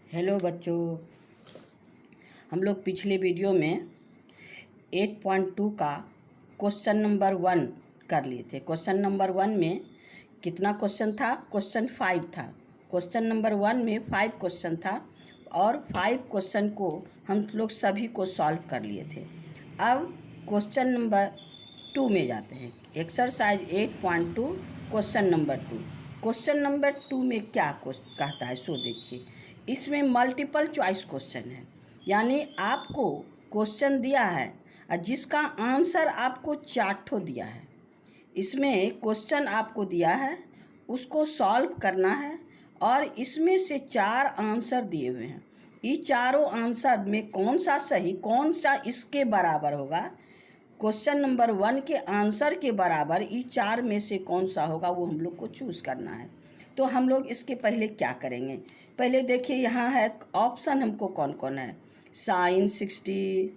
Hello बच्चों, हम लोग पिछले वीडियो में 8.2 का क्वेश्चन नंबर 1 कर लिए थे। क्वेश्चन नंबर 1 में कितना क्वेश्चन था? क्वेश्चन 5 था। क्वेश्चन नंबर 1 में 5 क्वेश्चन था और 5 क्वेश्चन को हम लोग सभी को सॉल्व कर लिए थे। अब क्वेश्चन नंबर 2 में जाते हैं। Exercise 8.2 question number 2। Question number 2 में क्या कहता है सो देखिए। इसमें मल्टीपल चॉइस क्वेश्चन है, यानी आपको क्वेश्चन दिया है और जिसका आंसर आपको 4 ठो दिया है। इसमें क्वेश्चन आपको दिया है, उसको सॉल्व करना है और इसमें से 4 आंसर दिए हुए हैं। ये चारों आंसर में कौन सा सही, कौन सा इसके बराबर होगा, क्वेश्चन नंबर 1 के आंसर के बराबर ये 4 में से कौन सा होगा, वो हम लोग को चूज़ करना है। तो हम लोग इसके पहले क्या करेंगे? पहले देखिए यहाँ है ऑप्शन हमको कौन कौन है। साइन 60,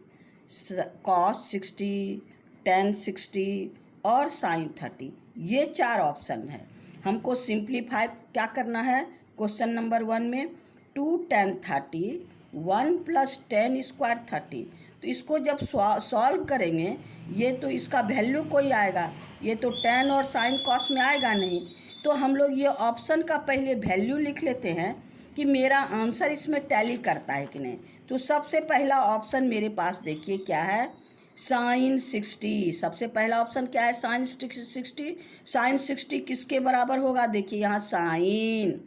कॉस 60, टेन 60 और साइन 30, ये 4 ऑप्शन है। हमको सिंप्लीफाई क्या करना है? क्वेश्चन नंबर 1 में 2 tan 30 1 + tan स्क्वायर 30। तो इसको जब सॉल्व करेंगे, ये तो इसका वैल्यू कोई आएगा, ये तो tan और साइन कॉस में आएगा नहीं। तो हम लोग ये ऑप्शन का पहले वैल्यू लिख लेते हैं कि मेरा आंसर इसमें टैली करता है कि नहीं। तो सबसे पहला ऑप्शन मेरे पास देखिए क्या है, साइन 60। सबसे पहला ऑप्शन क्या है? साइन 60। साइन 60 किसके बराबर होगा? देखिए यहाँ साइन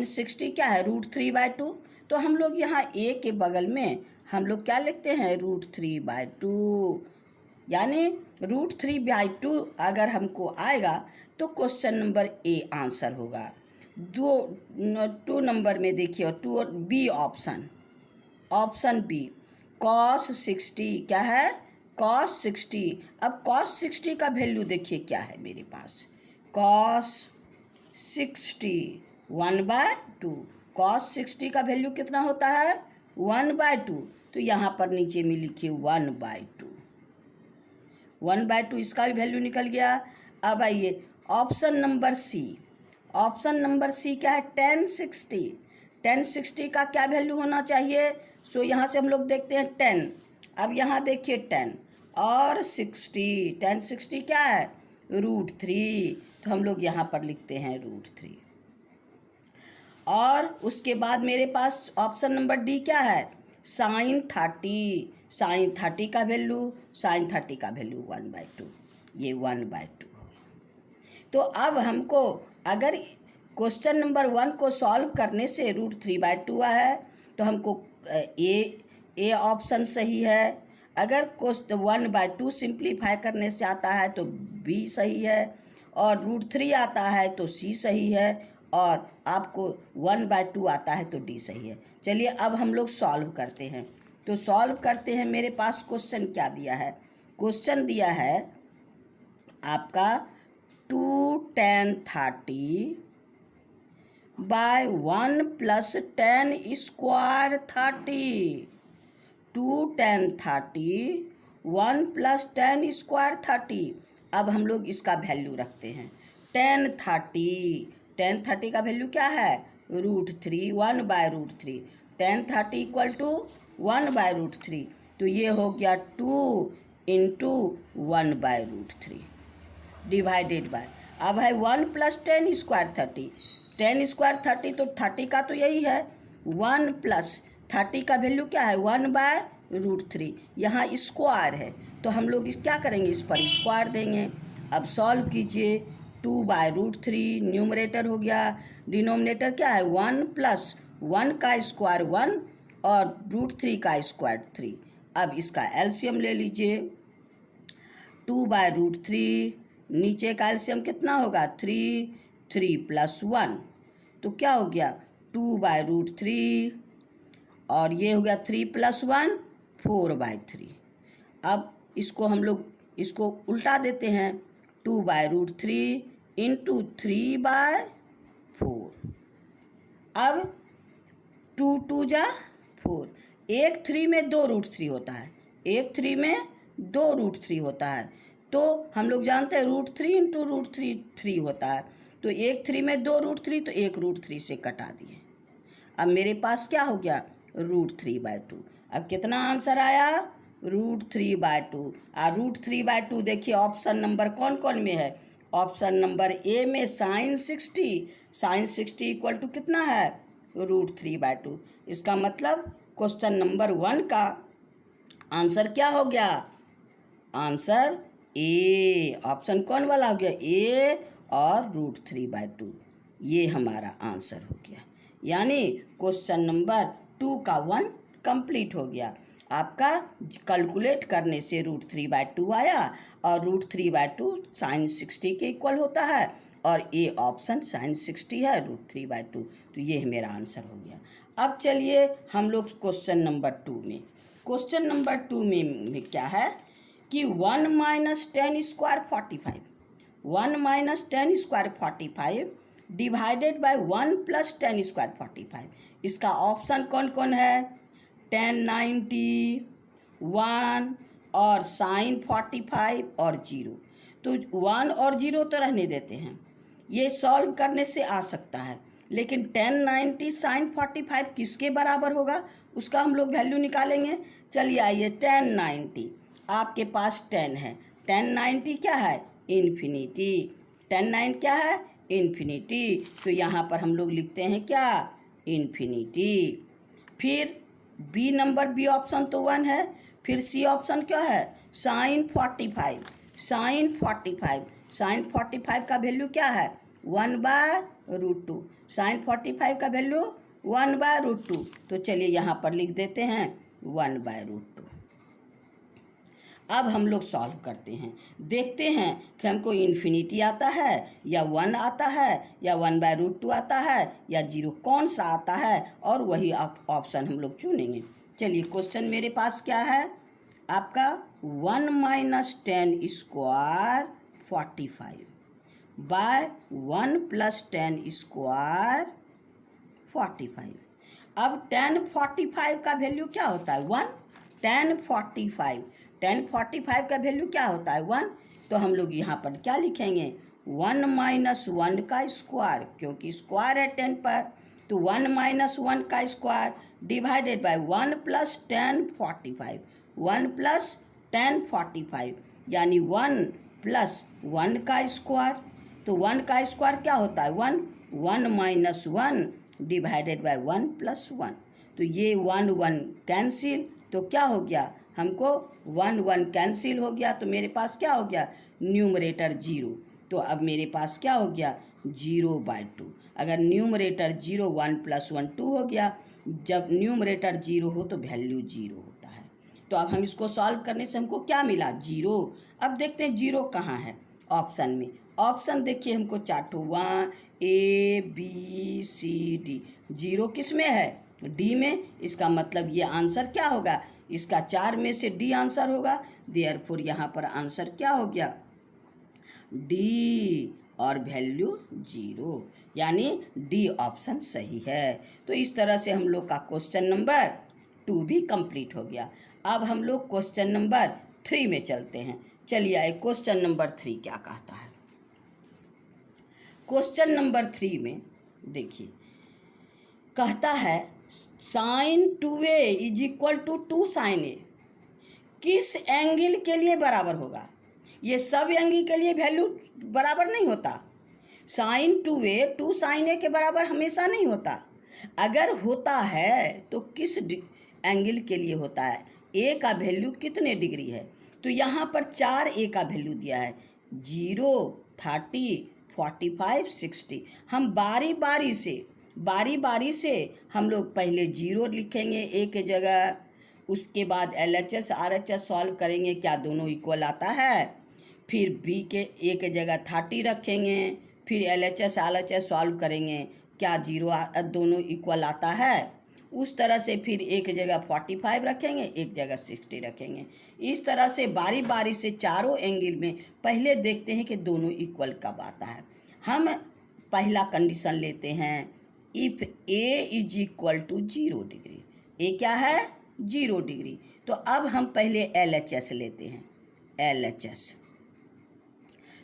60 क्या है? √3/2। तो हम लोग यहाँ ए के बगल में हम लोग क्या लिखते हैं? √3/2, यानी √3/2 अगर हमको आएगा तो क्वेश्चन नंबर ए आंसर होगा। 2 नंबर में देखिए 2 बी ऑप्शन बी cos 60 क्या है? cos 60। अब cos 60 का वैल्यू देखिए क्या है मेरे पास। cos 60 1/2। cos 60 का वैल्यू कितना होता है? 1/2। तो यहाँ पर नीचे में लिखिए 1/2। 1/2 इसका भी वैल्यू निकल गया। अब आइए option number C. Option number C क्या है? tan 60। tan 60 का क्या वैल्यू होना चाहिए? सो यहाँ से हम लोग देखते हैं 10। अब यहाँ देखिए 10 और 60। tan 60 क्या है? √3। तो हम लोग यहाँ पर लिखते हैं √3। और उसके बाद मेरे पास ऑप्शन नंबर डी क्या है? साइन 30। साइन 30 का वैल्यू 1/2। ये 1/2 हो गया। तो अब हमको अगर क्वेश्चन नंबर 1 को सॉल्व करने से √3/2 है तो हमको ए ऑप्शन सही है। अगर 1/2 सिंप्लीफाई करने से आता है तो बी सही है, और √3 आता है तो सी सही है, और आपको 1/2 आता है तो डी सही है। चलिए अब हम लोग सॉल्व करते हैं। तो सॉल्व करते हैं। मेरे पास क्वेश्चन क्या दिया है? क्वेश्चन दिया है आपका 2 tan 30 by 1 + tan square 30। 2 tan 30 1 + tan square 30। अब हम लोग इसका वैल्यू रखते हैं। tan 30 का वैल्यू क्या है? √3, 1/√3। tan 30 = 1/√3। तो ये हो गया 2 × 1/√3 डिवाइडेड बाय। अब है 1 + tan स्क्वायर 30। tan स्क्वायर 30 तो 30 का तो यही है। 1 + 30 का वैल्यू क्या है? 1/√3। यहाँ स्क्वायर है तो हम लोग क्या करेंगे? इस पर स्क्वायर देंगे। अब सॉल्व कीजिए। 2/√3 न्यूमरेटर हो गया, डिनोमिनेटर क्या है? 1 + 1 का स्क्वायर 1 और √3 का स्क्वायर 3। अब इसका एलसीएम ले लीजिए। 2/√3 नीचे का एलसीएम कितना होगा? 3 + 1 तो क्या हो गया? 2/√3 और ये हो गया 3 + 1 4/3। अब इसको हम लोग इसको उल्टा देते हैं। 2/√3 × 3/4। अब 2 2 जा 4। एक 3 में 2 √3 होता है, एक 3 में 2 √3 होता है। तो हम लोग जानते हैं √3 × √3 3 होता है। तो एक 3 में 2 √3 तो एक √3 से कटा दिए। अब मेरे पास क्या हो गया, √3/2। अब कितना आंसर आया, √3/2। और √3/2 देखिए ऑप्शन नंबर कौन कौन में है, ऑप्शन नंबर ए में sin 60 इक्वल टू कितना है, √3/2। इसका मतलब क्वेश्चन नंबर 1 का आंसर क्या हो गया, आंसर ए, ऑप्शन कौन वाला हो गया, ए और √3/2, ये हमारा आंसर हो गया। यानी क्वेश्चन नंबर 2 का 1 कंप्लीट हो गया। आपका कैलकुलेट करने से √3/2 आया और √3/2 sin 60 के इक्वल होता है और ए ऑप्शन sin 60 है √3/2, तो ये मेरा आंसर हो गया। अब चलिए हम लोग क्वेश्चन नंबर 2 में, क्वेश्चन नंबर 2 में क्या है कि 1 - 10 square 45, 1 - 10 square 45 divided by 1 + 10 square 45। इसका ऑप्शन कौन कौन है, 10, 90, 1 और sin 45 और 0। तो 1 और 0 तो रहने देते हैं, ये सॉल्व करने से आ सकता है, लेकिन 10, 90 sin 45 किसके बराबर होगा, उसका हम लोग वैल्यू निकालेंगे। चलिए आइए, 10, 90, आपके पास 10 है, 10, 90 क्या है, इन्फिनिटी, 10, 9 क्या है, इन्फिनिटी, तो यहाँ पर हम लोग लिखते हैं क्या, इन्फिनिटी। फिर बी नंबर, बी ऑप्शन तो 1 है, फिर सी ऑप्शन क्या है, sin 45, sin 45, sin 45 का वैल्यू क्या है, 1/√2, sin 45 का वैल्यू 1/√2, तो चलिए यहाँ पर लिख देते हैं 1/√2। अब हम लोग सॉल्व करते हैं, देखते हैं कि हमको इन्फिनिटी आता है या 1 आता है या 1/√2 आता है या 0, कौन सा आता है, और वही ऑप्शन हम लोग चुनेंगे। चलिए क्वेश्चन मेरे पास क्या है आपका, 1 - 10 स्क्वायर 45 बाय 1 + 10 स्क्वायर 45। अब 10 45 का वैल्यू क्या होता है, 1, 10 45, 10 45 का वैल्यू क्या होता है, 1, तो हम लोग यहाँ पर क्या लिखेंगे, 1 - 1 का स्क्वायर, क्योंकि स्क्वायर है 10 पर, तो 1 - 1 का स्क्वायर डिवाइडेड बाय 1 + 10 45, 1 + 10 45, यानी 1 + 1 का स्क्वायर, तो 1 का स्क्वायर क्या होता है, 1, 1 - 1 डिवाइडेड बाय 1 + 1, तो ये 1 1 कैंसिल, तो क्या हो गया हमको, 1 1 कैंसिल हो गया, तो मेरे पास क्या हो गया, न्यूमरेटर 0, तो अब मेरे पास क्या हो गया, 0/2। अगर न्यूमरेटर 0, 1 + 1 2 हो गया, जब न्यूमरेटर 0 हो तो वैल्यू 0 होता है। तो अब हम इसको सॉल्व करने से हमको क्या मिला, 0। अब देखते हैं 0 कहाँ है ऑप्शन में, ऑप्शन देखिए हमको 4 ठो, 1 A B C D, 0 किस में है, डी में, इसका मतलब ये आंसर क्या होगा, इसका 4 में से डी आंसर होगा, देयरफॉर यहाँ पर आंसर क्या हो गया, डी और वैल्यू 0, यानी डी ऑप्शन सही है। तो इस तरह से हम लोग का क्वेश्चन नंबर 2 भी कंप्लीट हो गया। अब हम लोग क्वेश्चन नंबर 3 में चलते हैं। चलिए आए, क्वेश्चन नंबर 3 क्या कहता है। क्वेश्चन नंबर 3 में देखिए कहता है sin 2a = 2 sin a किस एंगल के लिए बराबर होगा। ये सब एंगल के लिए वैल्यू बराबर नहीं होता, sin 2a 2 sin a के बराबर हमेशा नहीं होता, अगर होता है तो किस एंगल के लिए होता है, a का वैल्यू कितने डिग्री है, तो यहाँ पर 4a का वैल्यू दिया है, 0, 30, 45, 60। हम बारी बारी से हम लोग पहले 0 लिखेंगे a के जगह, उसके बाद LHS RHS सॉल्व करेंगे, क्या दोनों इक्वल आता है, फिर b के a के जगह 30 रखेंगे, फिर LHS RHS सॉल्व करेंगे, क्या 0 दोनों इक्वल आता है, उस तरह से फिर एक जगह 45 रखेंगे, एक जगह 60 रखेंगे। इस तरह से बारी बारी से चारों एंगल में पहले देखते हैं कि दोनों इक्वल कब आता है। हम पहला कंडीशन लेते हैं, इफ़ a = 0 डिग्री, a क्या है, 0 डिग्री। तो अब हम पहले LHS लेते हैं, LHS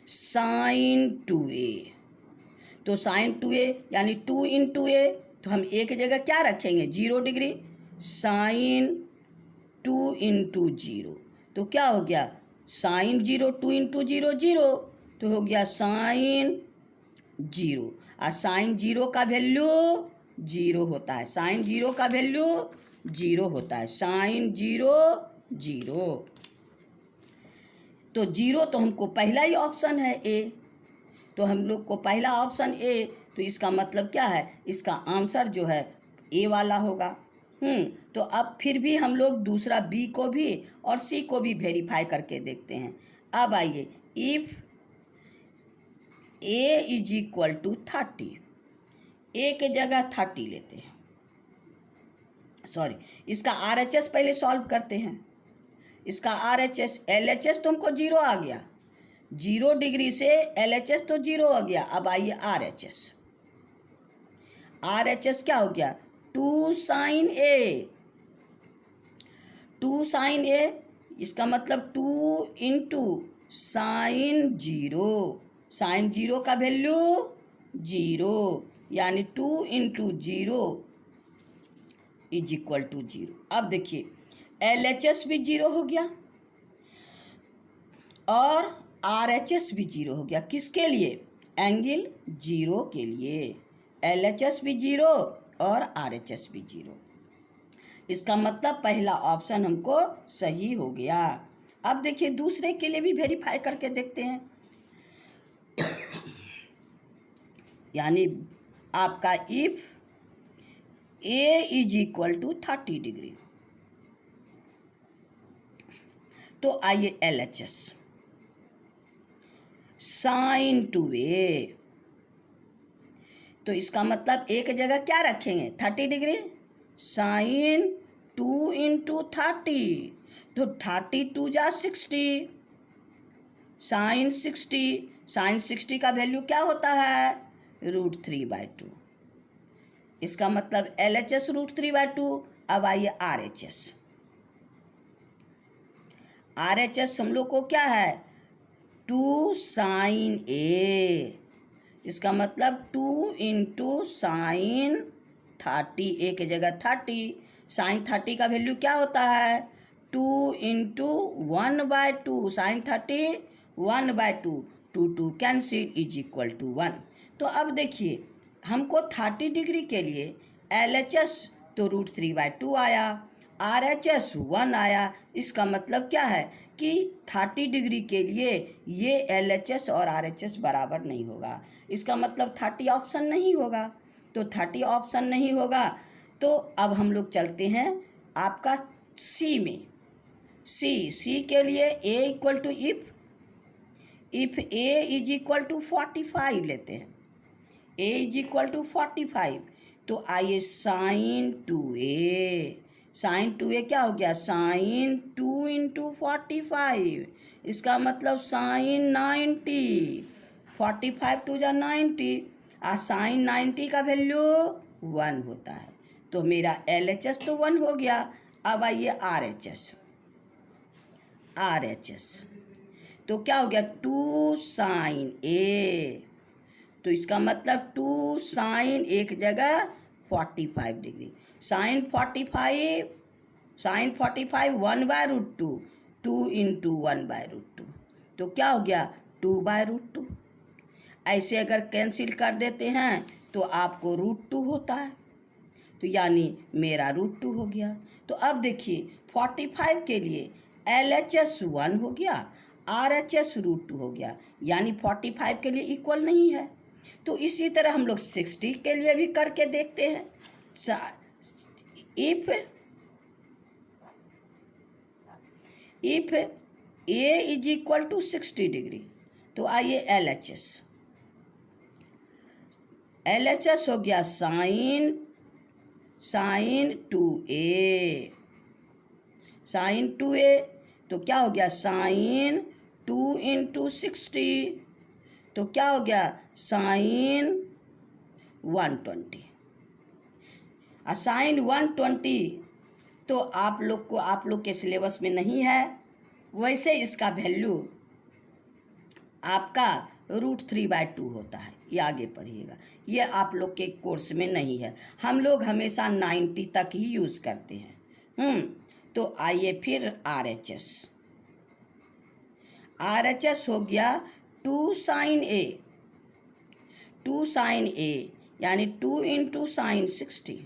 sin 2a, तो sin 2a यानी 2 × a, तो हम ए की जगह क्या रखेंगे, 0 डिग्री, साइन 2 इंटू 0, तो क्या हो गया, साइन 0 2 इंटू 0 0, तो हो गया साइन 0। और साइन 0 का वैल्यू 0 होता है, साइन 0 का वैल्यू 0 होता है, साइन 0 0। तो 0 तो हमको पहला ही ऑप्शन है ए, तो हम लोग को पहला ऑप्शन ए, तो इसका मतलब क्या है, इसका आंसर जो है ए वाला होगा। तो अब फिर भी हम लोग दूसरा बी को भी और सी को भी वेरीफाई करके देखते हैं। अब आइए, if A is equal to 30, A के जगह 30 लेते हैं, सॉरी इसका RHS पहले सॉल्व करते हैं। इसका RHS, LHS तो हमको 0 आ गया, 0 डिग्री से LHS तो 0 आ गया। अब आइए RHS, RHS क्या हो गया, 2 साइन ए, 2 साइन ए, इसका मतलब 2 इंटू साइन 0, साइन 0 का वैल्यू 0, यानी 2 इंटू 0 इज इक्वल टू 0। अब देखिए LHS भी 0 हो गया और RHS भी 0 हो गया। किसके लिए, एंगल 0 के लिए, LHS भी 0 और RHS भी 0। इसका मतलब पहला ऑप्शन हमको सही हो गया। अब देखिए दूसरे के लिए भी वेरीफाई करके देखते हैं। यानी आपका if A is equal to 30 degree, तो आइए LHS, साइन 2a, तो इसका मतलब ए की जगह क्या रखेंगे, 30 डिग्री, साइन 2 इंटू 30, तो 32 जा 60, साइन 60, साइन 60 का वैल्यू क्या होता है, √3/2। इसका मतलब LHS √3/2। अब आइए RHS, RHS हम लोग को क्या है, 2 साइन ए, इसका मतलब 2 इंटू साइन 30, ए की जगह 30, साइन 30 का वैल्यू क्या होता है, 2 into 1/2, sine 30 1/2, 2 cancel is equal to 1। तो अब देखिए हमको 30 डिग्री के लिए LHS तो √3/2 आया, RHS 1 आया। इसका मतलब क्या है कि 30 डिग्री के लिए ये LHS और RHS बराबर नहीं होगा, इसका मतलब 30 ऑप्शन नहीं होगा। तो 30 ऑप्शन नहीं होगा, तो अब हम लोग चलते हैं आपका सी में। सी के लिए A equal to if A is equal to 45 लेते हैं, A इज इक्वल टू 45, तो आइए साइन 2a, साइन 2a क्या हो गया, साइन 2 इंटू 45, इसका मतलब साइन 90, 45 2 जा 90, और साइन 90 का वैल्यू 1 होता है। तो मेरा LHS तो 1 हो गया। अब आइए RHS, तो क्या हो गया, 2 साइन a, तो इसका मतलब 2 साइन एक जगह 45 डिग्री, साइन 45 1/√2, 2 इंटू 1/√2, तो क्या हो गया 2/√2। ऐसे अगर कैंसिल कर देते हैं तो आपको √2 होता है, तो यानी मेरा √2 हो गया। तो अब देखिए 45 के लिए LHS 1 हो गया, RHS √2 हो गया, यानी 45 के लिए इक्वल नहीं है। तो इसी तरह हम लोग 60 के लिए भी करके देखते हैं। If A is equal to 60 degree, तो आइए LHS हो गया साइन 2a, साइन 2a, तो क्या हो गया साइन 2 इंटू 60, तो क्या हो गया साइन 120। साइन 120 तो आप लोग के सिलेबस में नहीं है, वैसे इसका वैल्यू आपका √3/2 होता है। ये आगे पढ़िएगा, ये आप लोग के कोर्स में नहीं है, हम लोग हमेशा 90 तक ही यूज़ करते हैं। तो आइए फिर RHS हो गया 2 sin A, 2 sin A यानी 2 इंटू साइन 60।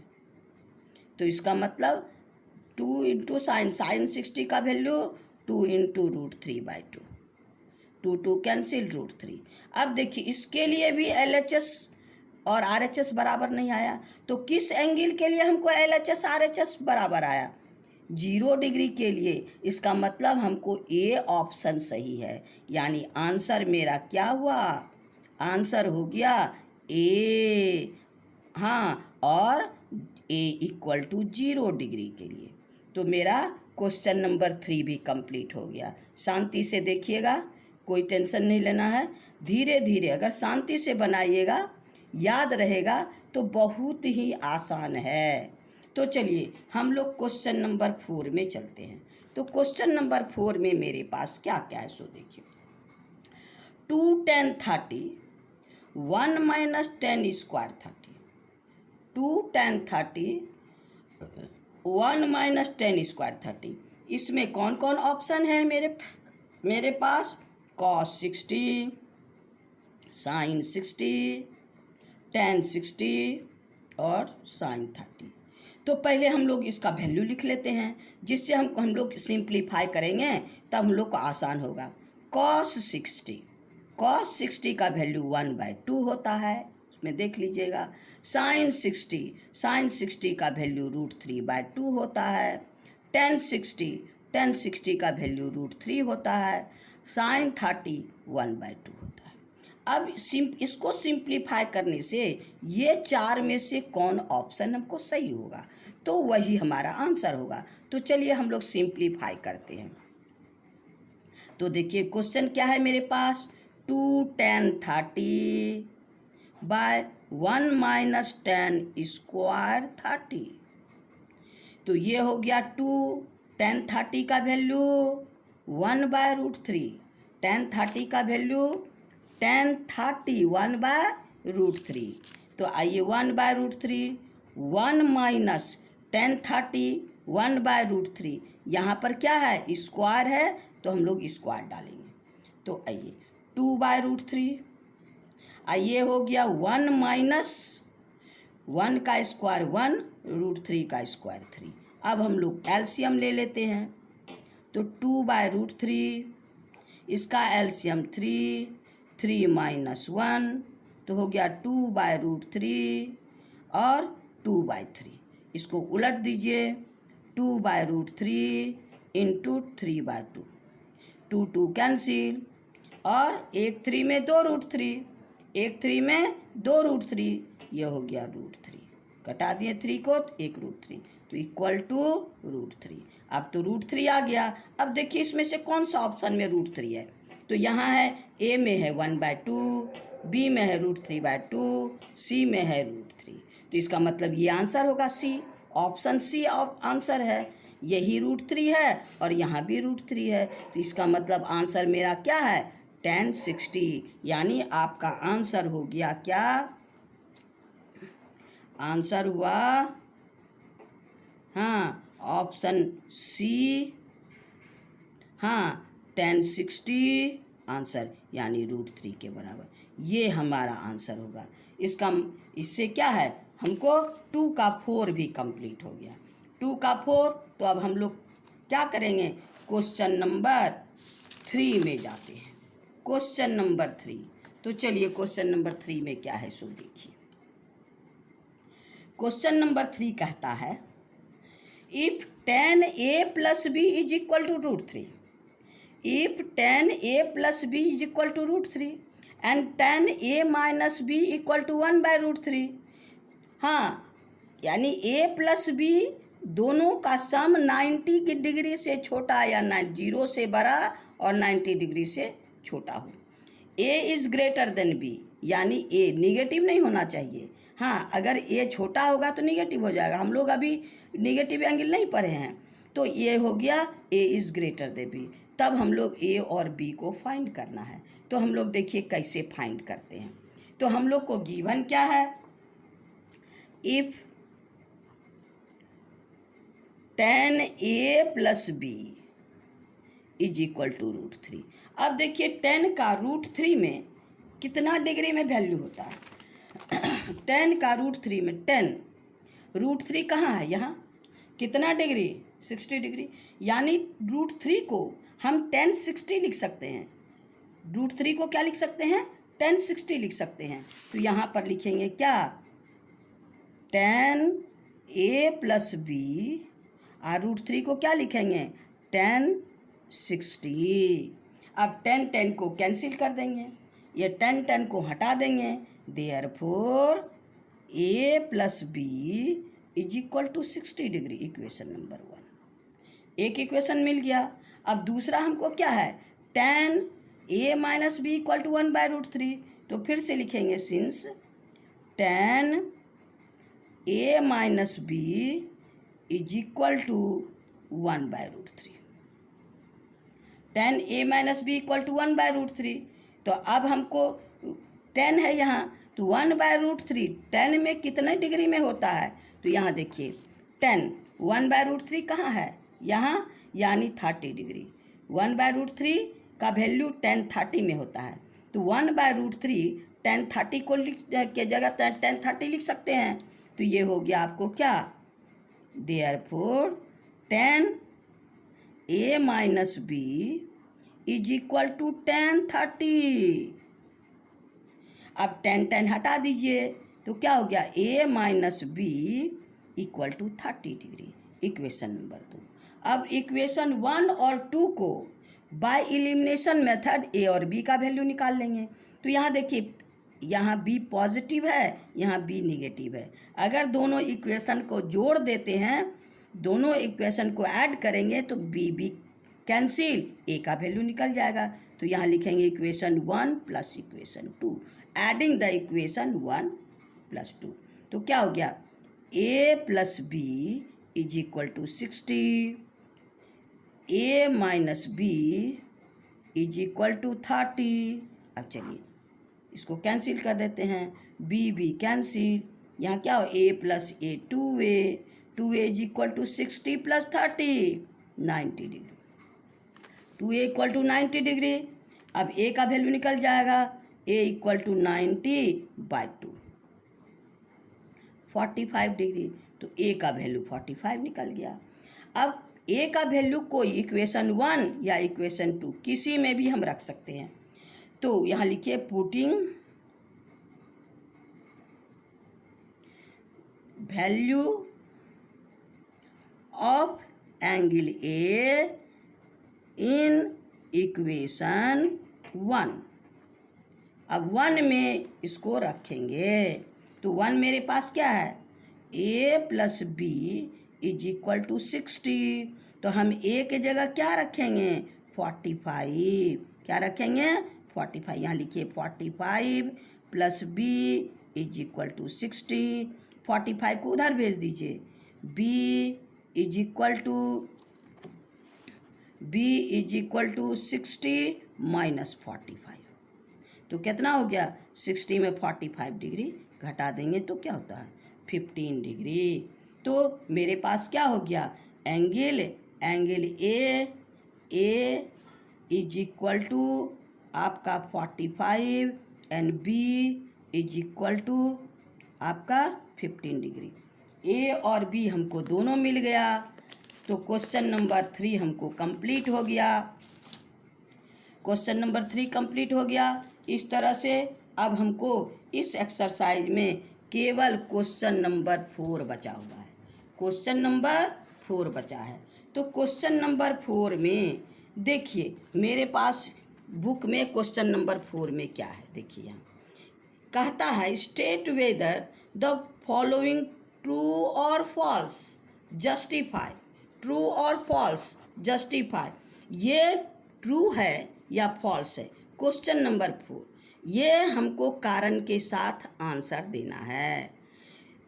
तो इसका मतलब 2 इंटू साइन 60 का वैल्यू 2 इंटू √3/2, 2 कैंसिल √3। अब देखिए इसके लिए भी LHS और RHS बराबर नहीं आया, तो किस एंगल के लिए हमको LHS RHS बराबर आया? 0 डिग्री के लिए। इसका मतलब हमको ए ऑप्शन सही है, यानी आंसर मेरा क्या हुआ? आंसर हो गया ए। हाँ, और ए इक्वल टू 0 डिग्री के लिए। तो मेरा क्वेश्चन नंबर 3 भी कंप्लीट हो गया। शांति से देखिएगा, कोई टेंशन नहीं लेना है, धीरे धीरे अगर शांति से बनाइएगा याद रहेगा तो बहुत ही आसान है। तो चलिए हम लोग क्वेश्चन नंबर 4 में चलते हैं। तो क्वेश्चन नंबर 4 में मेरे पास क्या क्या है सो देखिए। 2 tan 30 1 minus 10 square 30, 2 tan 30 1 minus 10 square 30। इसमें कौन कौन ऑप्शन है मेरे पास? cos 60, sin 60, tan 60 और sin 30। तो पहले हम लोग इसका वैल्यू लिख लेते हैं, जिससे हम लोग सिंप्लीफाई करेंगे तब हम लोग को आसान होगा। cos 60 का वैल्यू 1/2 होता है, इसमें देख लीजिएगा। sin 60 का वैल्यू √3/2 होता है। tan 60 का वैल्यू √3 होता है। sin 30 1/2 होता है। अब इसको सिंप्लीफाई करने से ये 4 में से कौन ऑप्शन हमको सही होगा, तो वही हमारा आंसर होगा। तो चलिए हम लोग सिंप्लीफाई करते हैं। तो देखिए क्वेश्चन क्या है मेरे पास? 2 tan 30 बाय 1 माइनस 10 स्क्वायर 30। तो ये हो गया 2 tan 30 का वैल्यू 1/√3, tan 30 का वैल्यू tan 30 1/√3। तो आइए 1/√3, 1 माइनस tan 30 1/√3, यहाँ पर क्या है? स्क्वायर है, तो हम लोग स्क्वायर डालेंगे। तो आइए 2/√3, आइए हो गया 1 माइनस 1 का स्क्वायर 1, √3 का स्क्वायर 3। अब हम लोग एलसीएम ले लेते हैं। तो 2/√3, इसका एलसीएम 3 माइनस 1, तो हो गया 2/√3 और 2/3। इसको उलट दीजिए, 2/√3 इंटू 3/2, 2 कैंसिल, और 1 3 में 2 √3, 1 3 में 2 √3, यह हो गया √3। कटा दिए 3 को, 1 √3, तो इक्वल टू √3। अब तो √3 आ गया। अब देखिए इसमें से कौन सा ऑप्शन में √3 है? तो यहाँ है ए में है 1/2, बी में है √3/2, सी में है √3। तो इसका मतलब ये आंसर होगा सी, ऑप्शन सी आंसर है। यही √3 है और यहाँ भी √3 है, तो इसका मतलब आंसर मेरा क्या है? tan 60, यानी आपका आंसर हो गया क्या? आंसर हुआ हाँ ऑप्शन सी, हाँ tan 60 आंसर, यानी √3 के बराबर। ये हमारा आंसर होगा। इससे क्या है, हमको 2 का 4 भी कंप्लीट हो गया। 2 का 4, तो अब हम लोग क्या करेंगे? क्वेश्चन नंबर 3 में जाते हैं। क्वेश्चन नंबर 3, तो चलिए क्वेश्चन नंबर 3 में क्या है सो देखिए। क्वेश्चन नंबर 3 कहता है if tan a plus B is equal to √3, if tan a plus b is equal to √3 and tan a minus b equal to 1/√3। हाँ, यानी a प्लस b दोनों का सम 90 डिग्री से छोटा या 0 से बड़ा और 90 डिग्री से छोटा हो। a is greater than b, यानी a निगेटिव नहीं होना चाहिए। हाँ, अगर a छोटा होगा तो निगेटिव हो जाएगा। हम लोग अभी निगेटिव एंगल नहीं पढ़े हैं, तो ये हो गया a is greater than b। तब हम लोग a और b को फाइंड करना है। तो हम लोग देखिए कैसे फाइंड करते हैं। तो हम लोग को गिवन क्या है, if tan a plus B is equal to √3। अब देखिए tan का √3 में कितना डिग्री में वैल्यू होता है। tan का √3 में 10 √3 कहाँ है, यहाँ कितना डिग्री, 60 डिग्री, यानी √3 को हम 1060 लिख सकते हैं। √3 को क्या लिख सकते हैं, 1060 लिख सकते हैं। तो यहाँ पर लिखेंगे क्या, tan a प्लस बी, और √3 को क्या लिखेंगे, 1060। अब 10 को कैंसिल कर देंगे, ये 10 को हटा देंगे, therefore a plus B is equal to 60 degree, equation number 1। एक इक्वेशन मिल गया। अब दूसरा हमको क्या है, tan a minus B equal to 1/√3। तो फिर से लिखेंगे, since tan a minus B is equal to 1/√3। tan a minus B equal to 1/√3। तो अब हमको 10 है यहाँ, तो 1/√3 10 में कितने डिग्री में होता है, तो यहाँ देखिए 10 1/√3 कहाँ है, यहाँ, यानी 30 डिग्री। 1/√3 का वैल्यू 1030 में होता है। तो 1/√3 1030 को के जगह 1030 लिख सकते हैं। तो ये हो गया आपको क्या, therefore tan a minus B is equal to 1030। अब 10 हटा दीजिए, तो क्या हो गया, a minus B equal to 30 degree, equation number 2। अब इक्वेशन 1 और 2 को बाय एलिमिनेशन मेथड a और b का वैल्यू निकाल लेंगे। तो यहाँ देखिए, यहाँ b पॉजिटिव है, यहाँ b निगेटिव है। अगर दोनों इक्वेशन को जोड़ देते हैं, दोनों इक्वेशन को ऐड करेंगे तो b कैंसिल, a का वैल्यू निकल जाएगा। तो यहाँ लिखेंगे equation 1 plus equation 2, adding the equation 1 plus 2। तो क्या हो गया, a plus B is equal to 60, a minus B is equal to 30। अब चलिए इसको कैंसिल कर देते हैं, b कैंसिल, यहाँ क्या हो, a plus a 2a is equal to 60 plus 30 90 degree, 2a equal to 90 degree. अब a का वैल्यू निकल जाएगा, a इक्वल टू 90/2 45 डिग्री। तो a का वैल्यू 45 निकल गया। अब a का वैल्यू कोई इक्वेशन 1 या इक्वेशन 2 किसी में भी हम रख सकते हैं। तो यहाँ लिखिए, putting value of angle a in equation 1। अब 1 में इसको रखेंगे, तो 1 मेरे पास क्या है, a plus B is equal to 60। तो हम a के जगह क्या रखेंगे, 45। क्या रखेंगे, 45। यहाँ लिखिए 45 plus b is equal to 60। 45 को उधर भेज दीजिए, b is equal to 60 minus 45। तो कितना हो गया, 60 में 45 डिग्री घटा देंगे तो क्या होता है, 15 डिग्री। तो मेरे पास क्या हो गया, angle A is equal to आपका 45 and B is equal to आपका 15 डिग्री। ए और बी हमको दोनों मिल गया। तो क्वेश्चन नंबर 3 हमको कंप्लीट हो गया। क्वेश्चन नंबर 3 कंप्लीट हो गया। इस तरह से अब हमको इस एक्सरसाइज में केवल क्वेश्चन नंबर 4 बचा हुआ है। क्वेश्चन नंबर 4 बचा है। तो क्वेश्चन नंबर 4 में देखिए, मेरे पास बुक में क्वेश्चन नंबर 4 में क्या है, देखिए यहाँ कहता है, state whether the following true और फॉल्स, जस्टिफाई। ट्रू और फॉल्स, जस्टिफाई। ये ट्रू है या फॉल्स है, क्वेश्चन नंबर 4। ये हमको कारण के साथ आंसर देना है।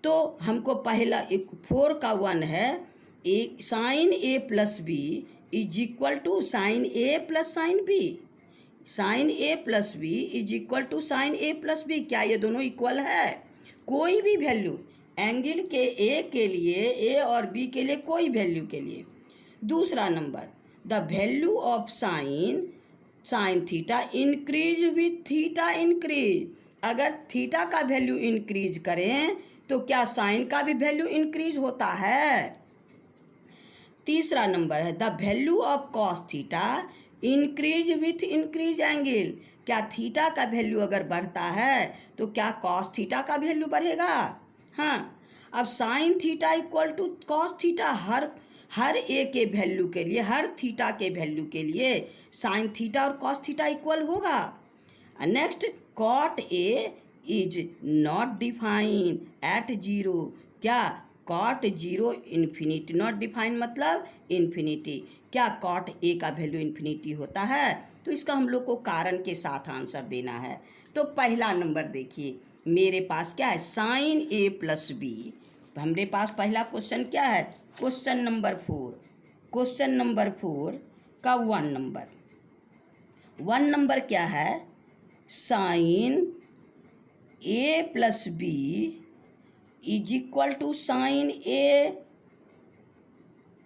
तो हमको पहला एक 4 का 1 है, sine A plus B is equal to sine A plus sine B. Sine A plus B is equal to sine A plus B. क्या ये दोनों इक्वल है? कोई भी वैल्यू एंगल के ए के लिए, ए और बी के लिए, कोई वैल्यू के लिए। दूसरा number, the value of sine theta increase with theta increase. अगर थीटा का वैल्यू इंक्रीज करें तो क्या साइन का भी वैल्यू इंक्रीज होता है? तीसरा नंबर है, the value of cos theta increase with increase angle. क्या थीटा का वैल्यू अगर बढ़ता है तो क्या कॉस थीटा का वैल्यू बढ़ेगा? हाँ। अब sine theta equal to cos theta, हर ए के वैल्यू के लिए, हर थीटा के वैल्यू के लिए साइन थीटा और कॉस थीटा इक्वल होगा। Next, cot A is not define at zero. क्या cot zero infinity, not define मतलब इन्फिनिटी। क्या कॉट ए का वैल्यू इन्फिनिटी होता है? तो इसका हम लोग को कारण के साथ आंसर देना है। तो पहला नंबर देखिए, मेरे पास क्या है, साइन ए प्लस बी। हमारे पास पहला क्वेश्चन क्या है, क्वेश्चन नंबर 4। क्वेश्चन नंबर 4 का 1 नंबर क्या है, sine A plus B is equal to sine A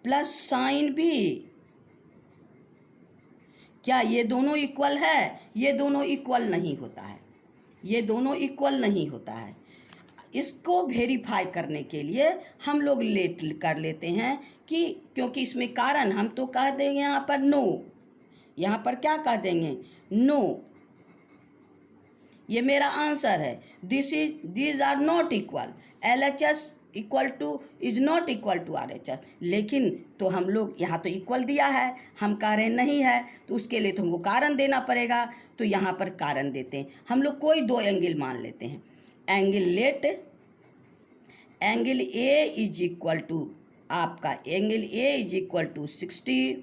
plus sine B. क्या ये दोनों इक्वल है? ये दोनों इक्वल नहीं होता है, ये दोनों इक्वल नहीं होता है। इसको वेरीफाई करने के लिए हम लोग लेट कर लेते हैं कि, क्योंकि इसमें कारण हम तो कह देंगे यहाँ पर नो, यहाँ पर क्या कह देंगे, नो। ये मेरा आंसर है। These are not equal. LHS equal to is not equal to RHS। लेकिन तो हम लोग यहाँ तो इक्वल दिया है, हम कह रहे नहीं है, तो उसके लिए तो हमको कारण देना पड़ेगा। तो यहाँ पर कारण देते हैं हम लोग, कोई दो एंगल मान लेते हैं। Angle A is equal to, आपका angle A is equal to 60,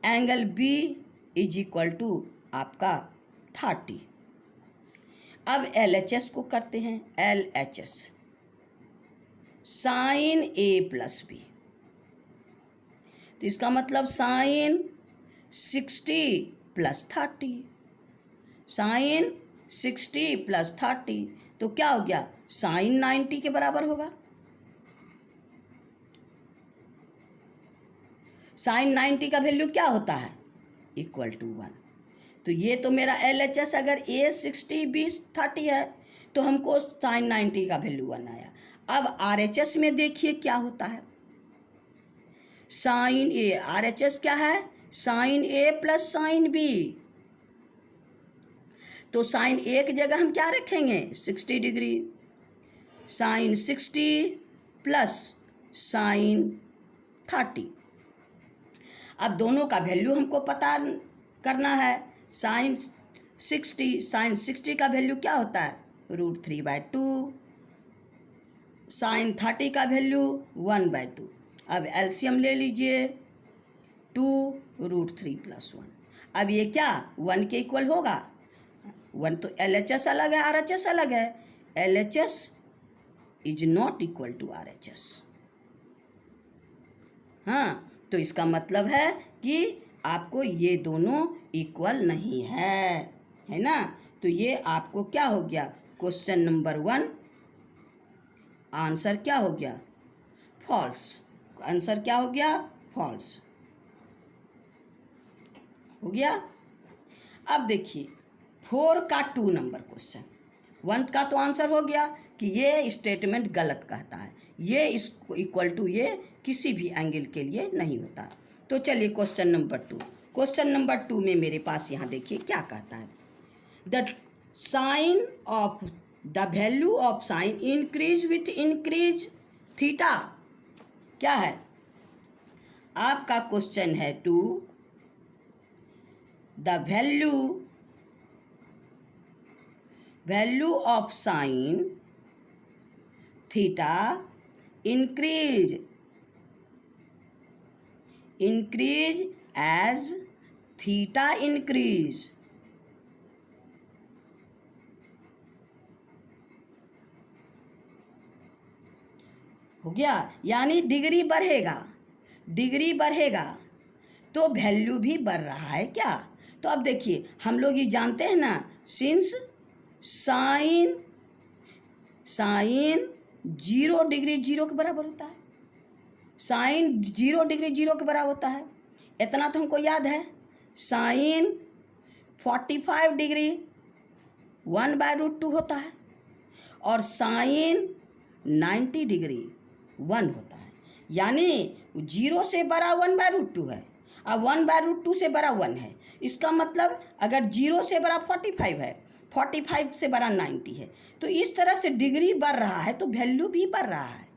angle B is equal to आपका 30। अब LHS को करते हैं। LHS sine A plus B, तो इसका मतलब साइन 60 प्लस 30, साइन 60 प्लस 30, तो क्या हो गया, साइन 90 के बराबर होगा। साइन 90 का वैल्यू क्या होता है, इक्वल टू 1। तो ये तो मेरा LHS अगर A 60 B 30 है तो हमको साइन 90 का वैल्यू 1 आया। अब RHS में देखिए क्या होता है, साइन ए, RHS क्या है, sine A plus sine B. तो साइन ए की जगह हम क्या रखेंगे, 60 डिग्री, साइन 60 प्लस साइन 30। अब दोनों का वैल्यू हमको पता करना है। साइन 60 का वैल्यू क्या होता है, √3/2। साइन 30 का वैल्यू 1/2। अब एलसीएम ले लीजिए, 2 √3 + 1। अब ये क्या 1 के इक्वल होगा, 1 तो LHS अलग है, RHS अलग है। LHS is not equal to RHS। हाँ, तो इसका मतलब है कि आपको ये दोनों इक्वल नहीं है ना। तो ये आपको क्या हो गया, क्वेश्चन नंबर 1 आंसर क्या हो गया, फॉल्स। आंसर क्या हो गया, फॉल्स हो गया। अब देखिए 4 का 2 नंबर क्वेश्चन। 1 का तो आंसर हो गया कि ये स्टेटमेंट गलत कहता है, ये इसको इक्वल टू ये किसी भी एंगल के लिए नहीं होता। तो चलिए क्वेश्चन नंबर 2। क्वेश्चन नंबर 2 में मेरे पास यहाँ देखिए क्या कहता है, the sine of the value of sine increase with increase theta. क्या है आपका क्वेश्चन है 2, the value of sine theta increase as theta increase. हो गया, यानी डिग्री बढ़ेगा तो वैल्यू भी बढ़ रहा है क्या। तो तो अब देखिए हम लोग ये जानते हैं ना, सिंस साइन 0 डिग्री 0 के बराबर होता है, साइन 0 डिग्री 0 के बराबर होता है, इतना तो हमको याद है। साइन 45 डिग्री 1/√2 होता है और साइन 90 डिग्री 1 होता है, यानी 0 से बड़ा 1/√2 है, अब 1/√2 से बड़ा 1 है। इसका मतलब अगर 0 से बड़ा 45 है, 45 से बड़ा 90 है, तो इस तरह से डिग्री बढ़ रहा है तो वैल्यू भी बढ़ रहा है।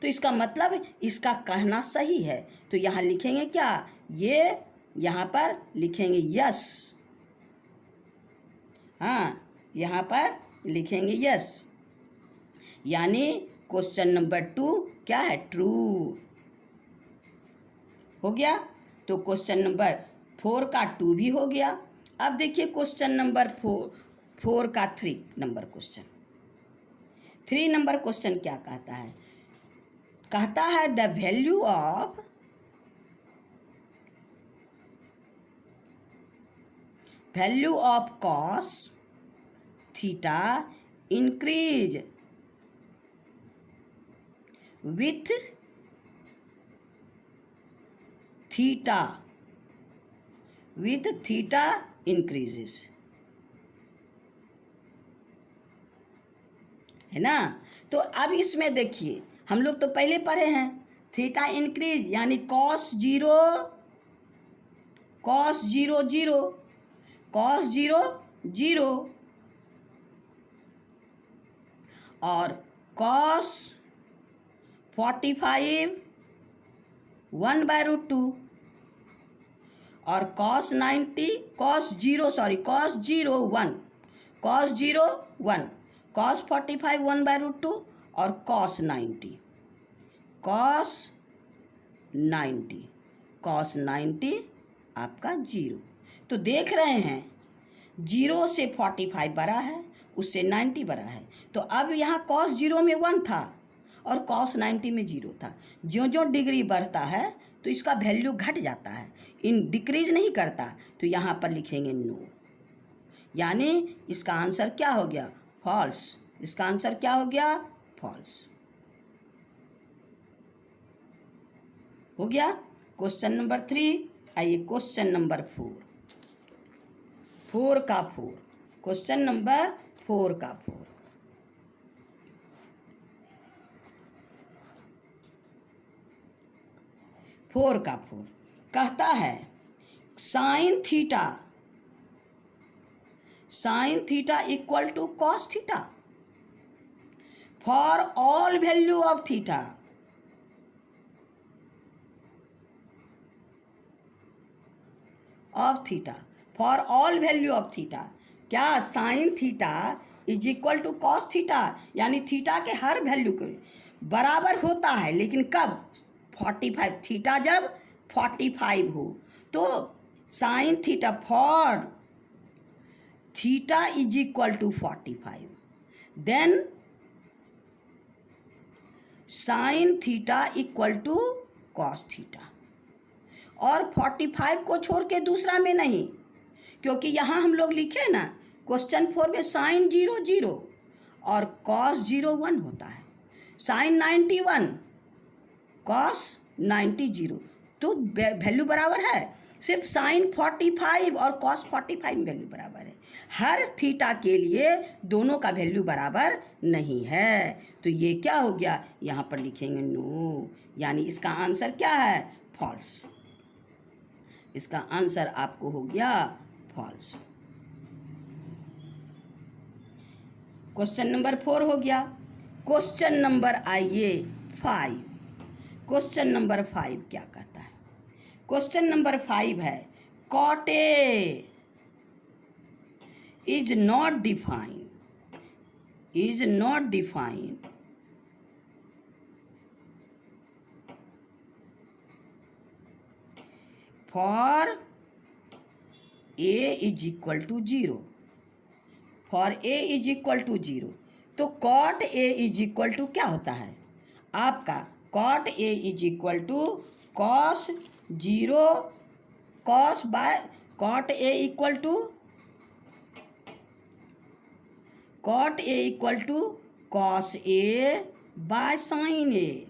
तो इसका मतलब इसका कहना सही है। तो यहाँ लिखेंगे क्या, ये यहाँ पर लिखेंगे यस, हाँ यहाँ पर लिखेंगे यस, यानी क्वेश्चन नंबर 2 क्या है, ट्रू हो गया। तो क्वेश्चन नंबर 4 का 2 भी हो गया। अब देखिए क्वेश्चन नंबर 4 का 3 नंबर क्वेश्चन, 3 नंबर क्वेश्चन क्या कहता है, कहता है the value of cos theta increase with theta increases, है ना। तो अब इसमें देखिए हम लोग तो पहले पढ़े हैं, थीटा इंक्रीज यानी कॉस 0 0 और कॉस 45 1/√2 और कॉस 90 कॉस 0 1 कॉस 45 1/√2 और कॉस 90 आपका 0। तो देख रहे हैं 0 से 45 बड़ा है, उससे 90 बड़ा है। तो अब यहाँ कॉस 0 में 1 था और कॉस 90 में 0 था। जो जो डिग्री बढ़ता है तो इसका वैल्यू घट जाता है, इन डिक्रीज नहीं करता। तो यहाँ पर लिखेंगे नो, यानी इसका आंसर क्या हो गया, फॉल्स। इसका आंसर क्या हो गया, फॉल्स हो गया। Question number 3। आइए क्वेश्चन नंबर 4 का 4, क्वेश्चन नंबर 4 का 4 कहता है sine theta equal to cos theta for all value of theta. For all value of theta, क्या sine theta is equal to cos theta, यानी थीटा के हर वैल्यू के बराबर होता है, लेकिन कब, 45, थीटा जब 45 हो। तो sine theta for theta is equal to 45, then sine theta equal to cos theta. और 45 को छोड़ के दूसरा में नहीं, क्योंकि यहाँ हम लोग लिखे ना क्वेश्चन 4 में साइन 0 0 और कॉस 0 1 होता है, साइन 91 कॉस 90 0, तो वैल्यू बराबर है। सिर्फ साइन 45 और कॉस 45 में वैल्यू बराबर है, हर थीटा के लिए दोनों का वैल्यू बराबर नहीं है। तो ये क्या हो गया, यहाँ पर लिखेंगे नो, यानी इसका आंसर क्या है, फॉल्स। इसका आंसर आपको हो गया फॉल्स। क्वेश्चन नंबर 4 हो गया। क्वेश्चन नंबर आइए 5। क्वेश्चन नंबर 5 क्या कहता है, क्वेश्चन नंबर 5 है cot A is not defined for A is equal to 0, for A is equal to 0। तो cot A is equal to क्या होता है आपका, cot A is equal to cos 0 cos cot A equal to cos A by sine A.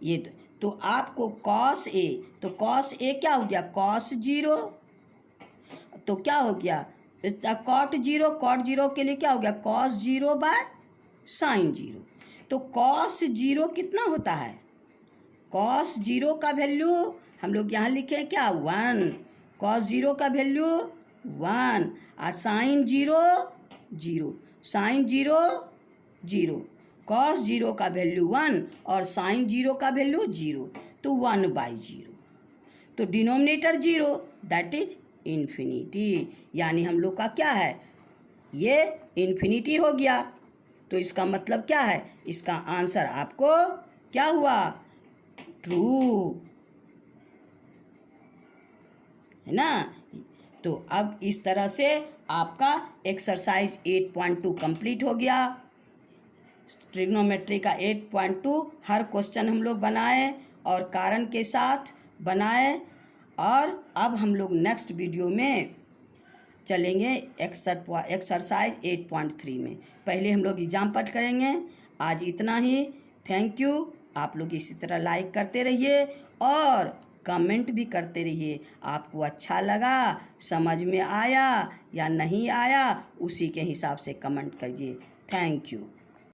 ये तो आपको cos A, तो cos A क्या हो गया, कॉस जीरो। तो क्या हो गया, कॉट जीरो के लिए क्या हो गया, cos zero by sine zero. तो कॉस जीरो कितना होता है, कॉस जीरो का वैल्यू हम लोग यहाँ लिखे क्या, 1। कॉस जीरो का वैल्यू 1 और sine zero 0, sine zero 0। Cos zero का वैल्यू 1 और साइन जीरो का वैल्यू 0, तो 1/0। तो डिनोमिनेटर 0, दैट इज इन्फिनिटी। यानी हम लोग का क्या है, ये इन्फिनिटी हो गया। तो इसका मतलब क्या है, इसका आंसर आपको क्या हुआ, ट्रू, है ना। तो अब इस तरह से आपका एक्सरसाइज 8.2 कंप्लीट हो गया। ट्रिग्नोमेट्री का 8.2 हर क्वेश्चन हम लोग बनाए और कारण के साथ बनाए। और अब हम लोग नेक्स्ट वीडियो में चलेंगे एक्सरसाइज 8.3 में। पहले हम लोग एग्जाम्पल करेंगे। आज इतना ही, थैंक यू। आप लोग इसी तरह लाइक करते रहिए और कमेंट भी करते रहिए। आपको अच्छा लगा, समझ में आया या नहीं आया, उसी के हिसाब से कमेंट करिए। Thank you.